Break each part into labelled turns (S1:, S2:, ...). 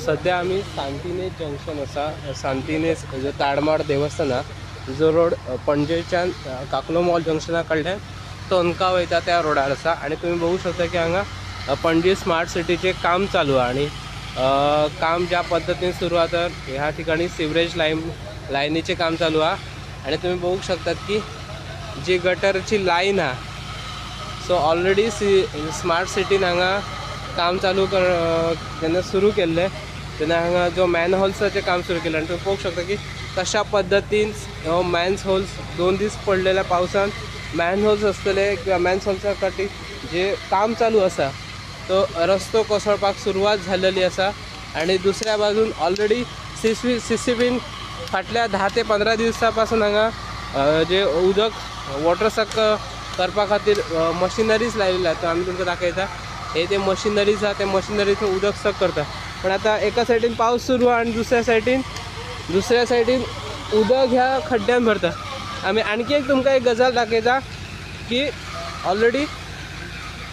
S1: सध्या आम्ही सांतिनेज जंक्शन असा सांतिनेज जो ताडमाड देवस्थान जो रोड पणजेच्यान काकलो मॉल जंक्शना कडल्यान टोनका वयता त्या रोडार आसा आणि तुम्ही बघू शकता की हांगा पणजी स्मार्ट सिटीचे काम चालू आहे आणि काम ज्या पद्धतीने सुरू आहे तर ह्या ठिकाणी सिवरेज लाईनीचे काम चालू आहे आणि तुम्ही बघू शकतात की जी गटरची लाईन आहे सो ऑलरेडी स्मार्ट सिटीन हांगा काम चालू त्यांना सुरू केले त्यांना हांगा जो मॅन होल्साचे काम सुरू केलं आणि तुम्ही बघू शकता की कशा पद्धतीन मॅन्स होल्स 2 दीस पडलेल्या पावसान मॅन होल्स असतले किंवा मॅन्स होल्सा साठी जे काम चालू असा तो रस्तो कोसळपाक सुरुवात झालेली असा आणि दुसऱ्या बाजून ऑलरेडी सीसीबीन फाटल्या 10 ते 15 दिवसापासून हांगा जे उदक वॉटर सक करपा खातीर मशिनरीज लायलेली आसा. आम्ही तुमकां दाखयता हे ते मशिनरीज आहा ते मशिनरीतून उदक सक करता पण आता एका सायडीन पाऊस सुरू आहे आणि दुसऱ्या सायडीन उदक ह्या खड्ड्यान भरता. आम्ही आणखी एक तुमकां एक गजाल दाखयता की ऑलरेडी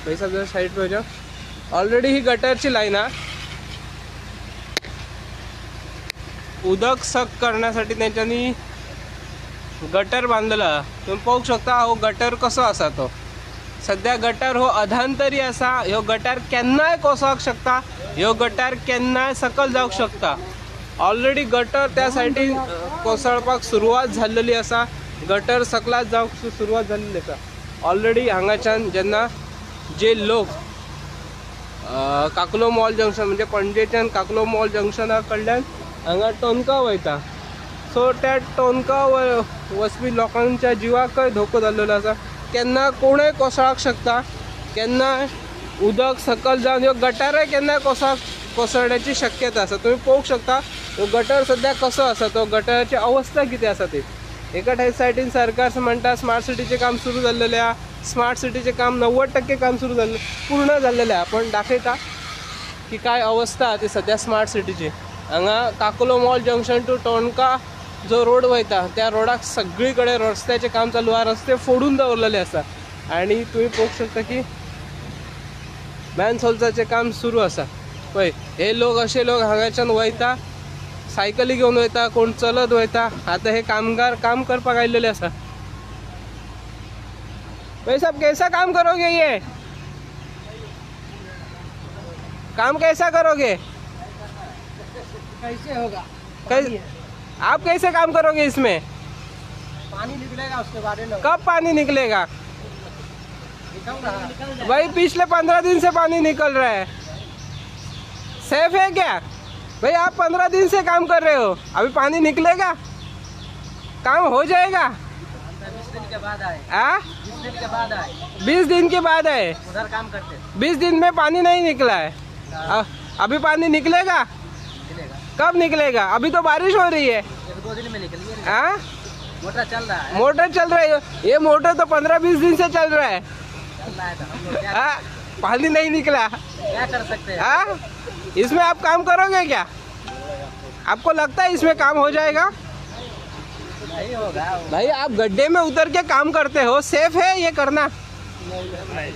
S1: पैसा जर साईड पाहिजे ऑलरेडी ही गटरची लाईन आहे उदक सक करण्यासाठी त्यांच्यानी गटर बांधलेला. तुम्ही पाहू शकता हो गटर कसो असा तो सध्या गटर हो अधांतरी असा. ह्यो गटर केन्नाय कोसळूंक शकता ह्यो गटर केन्नाय सकल जावंक शकता. ऑलरेडी गटर त्या सायडीन कोसळपाक सुरवात झालेली असा. गटर सकलात जावंक सुरवात झालेली असा. ऑलरेडी हांगाच्यान जेन्ना जे लोक काकलो मॉल जंक्शन म्हणजे पणजेच्यान काकलो मॉल जंक्शना कडल्यान हांगा टोनका वयता सो त्या टोनका वचपी लोकांच्या जिवाकय धोको जाल्लो आसा. केन्ना कोणय कोसळाक शकता केन्ना उदक सकल जावन ह्यो गटारय केन्ना कोसळण्याची शक्यता आसा. तुम्ही पळोवंक शकता तो गटर सध्या कसो आसा तो गटराची अवस्था कितें आसा ती. एका सायडीन सरकार म्हणटा स्मार्ट सिटीचे काम सुरू जाल्लेले आहा. स्मार्ट सिटीचे काम 90% काम सुरू झाले पूर्ण झालेले आहे. पण दाखयता की काय अवस्था ती सध्या स्मार्ट सिटीची. हांगा काकलो मॉल जंक्शन टू टोनका जो रोड वयता त्या रोडाक सगळीकडे रस्त्याचे काम चालू आहे. रस्ते फोडून दवरलेले आसा आणि तुम्ही पळोवंक शकता की मॅन्स होल्साचे काम सुरू आसा. पळय हे लोक असे लोक हांगाच्यान वयता सायकली घेऊन वयता कोण चलत वयता. आता हे कामगार काम करपाक आयलेले आसा. भाई साहब कैसा काम करोगे ये काम कैसा करोगे
S2: कैसे होगा
S1: आप कैसे काम करोगे इसमें
S2: पानी निकलेगा उसके बारे में
S1: कब पानी निकलेगा
S2: निकल रहा है
S1: भाई पिछले 15 दिन से पानी निकल रहा है सेफ है क्या भाई आप 15 दिन से काम कर रहे हो अभी पानी निकलेगा काम हो जाएगा
S2: 20 दिन के बाद आए 20 दिन के बाद आए
S1: 20 दिन के बाद है
S2: उधर काम करते
S1: 20 दिन में पानी नहीं निकला है अभी पानी निकलेगा
S2: निकलेगा
S1: कब निकलेगा अभी तो बारिश हो रही है
S2: 1-2 दिन में निकलिए
S1: हाँ
S2: मोटर चल रहा है
S1: मोटर चल रही है ये मोटर तो 15-20 दिन से चल रहा है
S2: चल रहा है तो हम लोग
S1: हाँ पानी नहीं निकला
S2: क्या कर सकते हैं
S1: हाँ इसमें आप काम करोगे क्या आपको लगता है इसमें काम हो जाएगा
S2: नहीं होगा
S1: भाई आप गड्ढे में उतर के काम करते हो सेफ है ये करना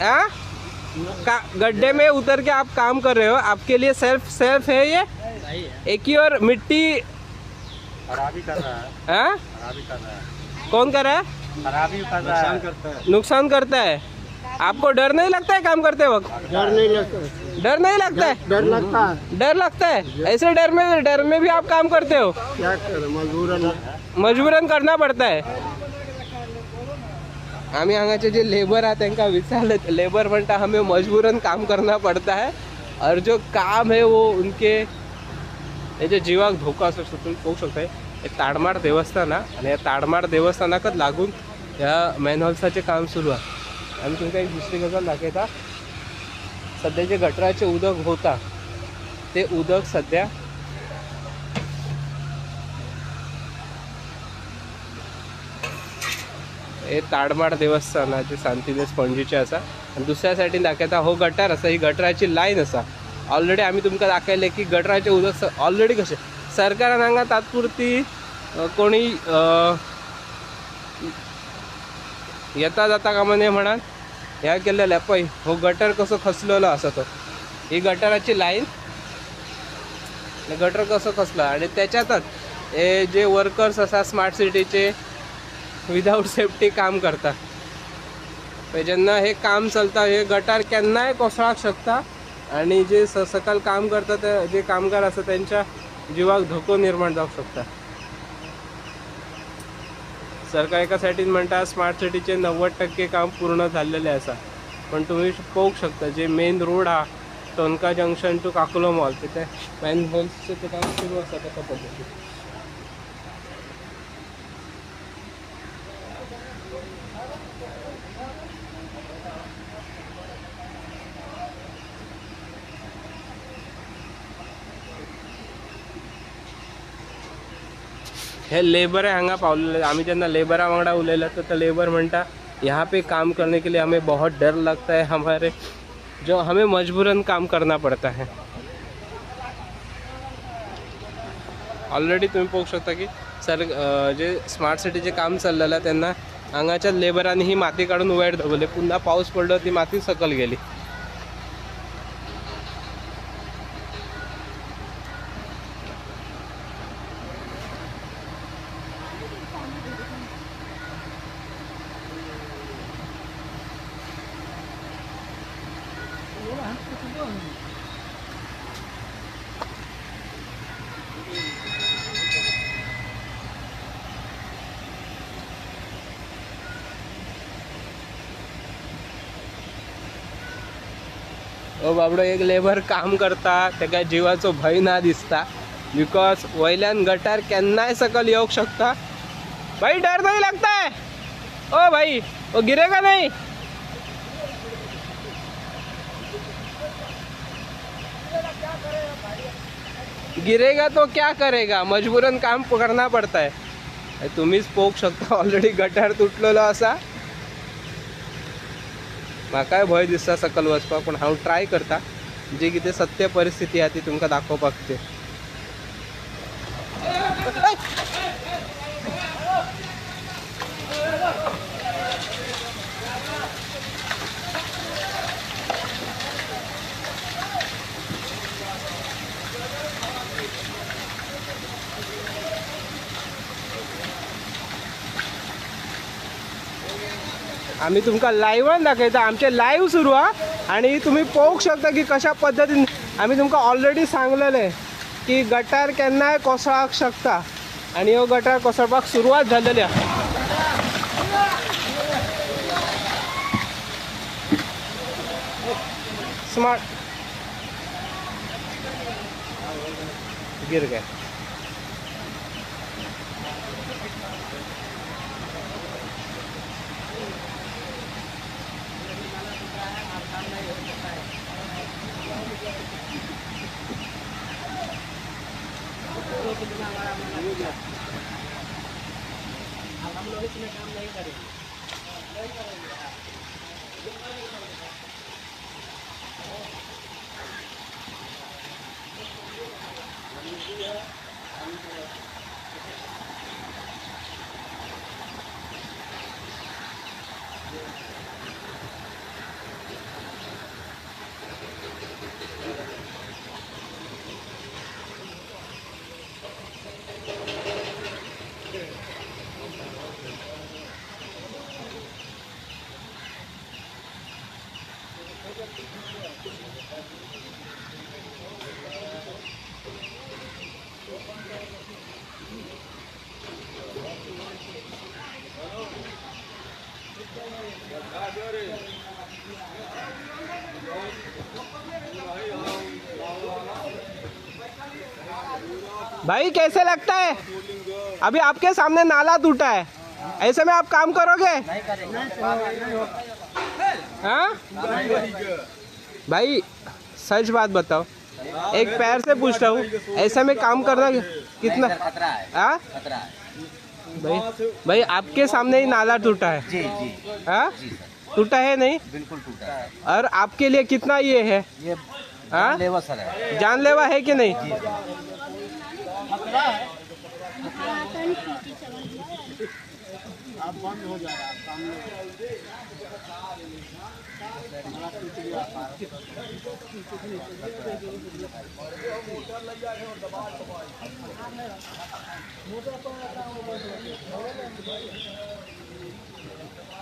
S1: हाँ गड्ढे में उतर के आप काम कर रहे हो आपके लिए सेफ है ये
S2: नहीं है
S1: एक ही और मिट्टी
S2: खराबी कर रहा है
S1: हाँ
S2: खराबी कर रहा है
S1: कौन कर रहा है
S2: खराबी कर रहा है
S1: नुकसान करता है आपको डर नहीं लगता है काम करते वक्त
S2: डर नहीं लगता
S1: डर नहीं लगता है डर लगता है ऐसे डर में भी आप काम करते हो
S2: क्या करें
S1: मजबूरन करना पड़ता है. आम्ही हांगाचे जे लेबर आहेत त्यांना विचारले लेबर म्हणता हमें मजबूरन काम करना पड़ता है और जो काम है वो उनके याच्या जीवाक धोका असू शकतो. तुम्ही पाहू शकता हे ताडमाड देवस्थान आहे आणि या ताडमाड देवस्थानाकच लागून ह्या मॅनहोल्साचे काम सुरू आहे. आणि तुमका एक दुसरी गजाल दाखयता सध्या जे गटराचे उदक होता ते उदक सध्या हे ताडमाड देवस्थानाचे सांतिनेज पणजीचे असा आणि दुसऱ्या सायडीन दाखयता हो गटार असा ही गटराची लाईन असा. ऑलरेडी आम्ही तुमकां दाखयले की गटराचे उदक ऑलरेडी कसे सरकारान हांगा तात्पुरती कोणी येता जाता कामा नये म्हणून ह्या केलेल्या पळय हो गटर कसो खचलेलो असा तो ही गटाराची लाईन गटर कसं कसलं आणि त्याच्यातच हे जे वर्कर्स असतात स्मार्ट सिटीचे विदाऊट सेफ्टी काम करतात. जेन्ना हे काम चलता हे गटार केन्नाय कोसळाक शकता आणि जे सकाळ काम करतात जे कामगार असतात त्यांच्या जीवाक धोको निर्माण जावंक शकता. सरकार एका सायडीन म्हणटा स्मार्ट सिटीचे 90% काम पूर्ण झालेले असा, पण तुम्ही पळोवंक शकता जे मेन रोड हा टोनका जंक्शन टू काकोलो मॉल तिथे मॅनहोल्सचे ते काम सुरू आसा त्या पद्धतीन. हे लेबर है हांगा पावलेले. आम्ही जेन्ना लेबरा वांगडा उलयला तर लेबर म्हणटा यहाँ पे काम करने के लिए हमें बहुत डर लगता है, हमारे जो हमें मजबूरन काम करना पड़ता है. ऑलरेडी तुम्ही पाहू शकता की जे स्मार्ट सिटीचे काम चाललेलं त्यांना हांगाच्या लेबरांनी ही माती काढून वयर दवरले. पुन्हा पाऊस पडलो ती माती सकल गेली. ओ बाबडो एक लेबर काम करता तेका जीवाचो भय ना दिसता बिकॉज वयल्यान गटार केन्नाय सकल येवंक शकता. भाई डर नहीं लगता है? ओ भाई वो गिरेगा नहीं? गिरेगा तो क्या करेगा, मजबूरन काम करना पड़ता है. तुम्हीच पोक शकता ऑलरेडी गटार तुटलेलो असा. म्हाकाय भय दिसता सकल वचपाक, पण हांव ट्राय करता जी कितें सत्य परिस्थिती आहा ती तुमकां दाखोवपाक ते. आम्ही तुमकां लायव्हान दाखयता. आमचे लाईव्ह सुरू हा आणि तुम्ही पळोवंक शकता की कशा पद्धतीन आम्ही तुमकां ऑलरेडी सांगलेले की गटार केन्नाय कोसळाक शकता आणि हो गटार कोसळपाक सुरवात झालेली आहे. स्मार्ट गिर गए.
S2: हम लोग इसमें काम नहीं करेंगे.
S1: भाई कैसे लगता है? अभी आपके सामने नाला टूटा है, ऐसे में आप काम करोगे?
S2: नहीं करेंगे.
S1: हाँ भाई सच बात बताओ, एक पैर से पूछ रहा हूँ, ऐसे में काम करना कितना
S2: खतरा है.
S1: हाँ
S2: खतरा है.
S1: भाई आपके सामने ही नाला टूटा है.
S2: जी जी
S1: हाँ
S2: जी सर,
S1: टूटा है नहीं?
S2: बिल्कुल टूटा है.
S1: और आपके लिए कितना ये है?
S2: ये
S1: हाँ
S2: लेवा सर है.
S1: जानलेवा है कि नहीं?
S2: खतरा है.
S3: आप बंद हो जाएगा सामने.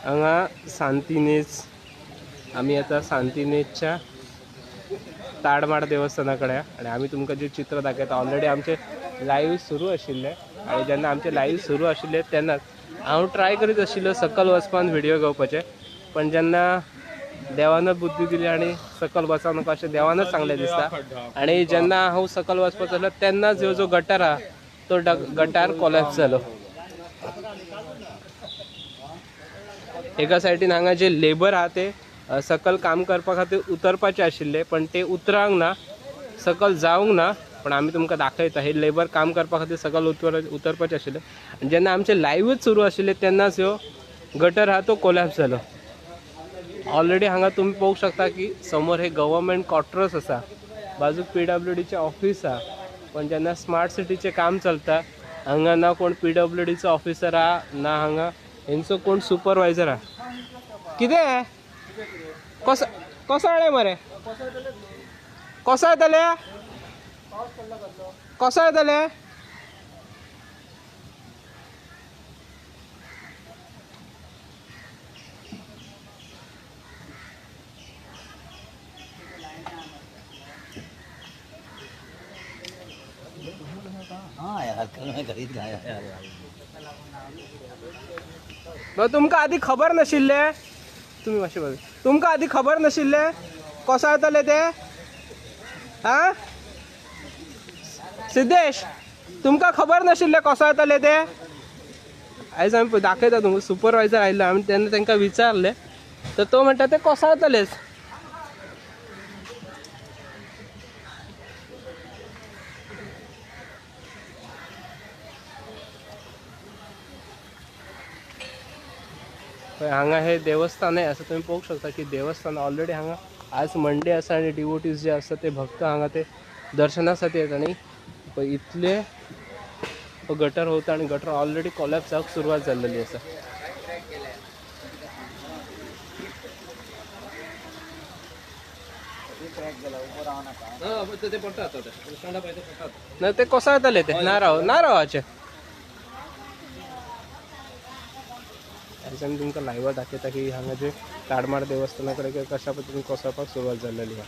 S1: हांगा सांतिनेज आम्ही आता सांतिनेजच्या ताडमाड देवस्थानाकडे आहे आणि आम्ही तुमकां जे चित्र दाखयता ऑलरेडी आमचे लाईव्ह सुरू आशिल्ले आणि जेन्ना आमचे लाईव्ह सुरू आशिल्ले तेन्नाच हांव ट्राय करीत आशिल्लो सकल वचपान व्हिडिओ घेवपाचे पण जेन्ना देवानच बुद्धी दिली आणि सकल वचा नको अशें देवानच सांगलें दिसता आणि जेन्ना हांव सकल वचपाचो जालो तेन्नाच ह्यो जो गटार आहा तो गटार कोलॅप्स जालो. एका सायडीन हांगा जे लेबर आहा ते सकल काम करपा खातीर उतरपाचे आशिल्ले पण ते उतरांक ना सकल जावंक ना पण आमी तुमकां दाखयता हे लेबर काम करपा खातीर सकल उतरपाचे आशिल्ले आनी जेन्ना आमचे लाईव्हच सुरू आशिल्ले तेन्नाच ह्यो गटर आहा तो कोलॅप्स जालो. ऑलरेडी हांगा तुम्ही पळोवंक शकता की समोर हे गव्हर्मेंट क्वार्टर्स आसा बाजूक PWDचे ऑफिस आहा पण जेन्ना स्मार्ट सिटीचे काम चलता हांगा ना कोण PWDचो ऑफिसर आहा ना हांगा हेंचो कोण सुपरवायझर आहा. कितें कसो आले मरे कसो येतले कसो येतले
S2: हाँ यार कल मैं खरीद लाया यार.
S1: मग तुमकां आधी खबर नाशिल्ले तुम्ही मातशें बघा तुमकां आधी खबर नाशिल्ले कसो येतले ते हा सिद्धेश तुमकां खबर नाशिल्ले कसो येतले ते आयज आमी दाखयता तुमकां सुपरवायझर आयिल्लो आमी तेन्ना तांकां विचारले तर तो म्हणटा ते कसो येतलेच. हांगा हे देवस्थान आहे असं तुम्ही पळोवंक शकता की देवस्थान ऑलरेडी हांगा आज मंडे आसा आणि डिवोटीज जे आसा ते भक्त हांगा ते दर्शनासाठी येतात आणि इतले गटर होता आणि गटर ऑलरेडी कोलॅप्स जावंक सुरवात जाल्लेली आसा. ना ते कसो येतले ते नारावाचे आमी तुमकां लायव्ह दाखयता की हांगा जे ताडमाड देवस्थाना कडेन कशा पद्दतीन कोसळपाक सुरवात जाल्लेली आहा.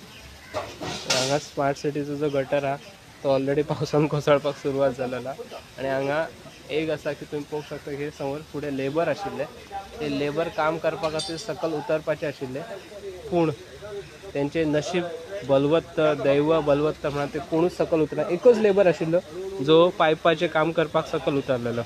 S1: हांगा स्मार्ट सिटीचो जो गटर आहा तो ऑलरेडी पावसान कोसळपाक सुरवात जालेला आणि हांगा एक आसा की तुम्ही पळोवंक शकता की समोर फुडें लेबर आशिल्ले ते लेबर काम करपा खातीर सकल उतरपाचे आशिल्ले पूण तेंचे नशीब बलवत्त दैव बलवत्त म्हणून ते कोणूच सकल उतरना. एकच लेबर आशिल्लो जो पायपाचे काम करपाक सकल उतरलेलो.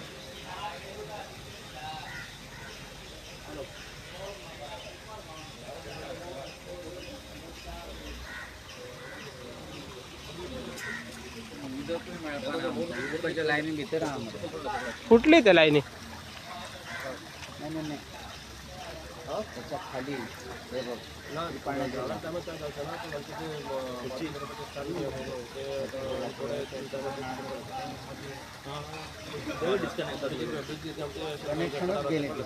S2: लाईनी भितर
S1: कुठली ते लाईनी
S2: नाही त्याच्या खाली हे बघ कनेक्शनच गेले
S1: ते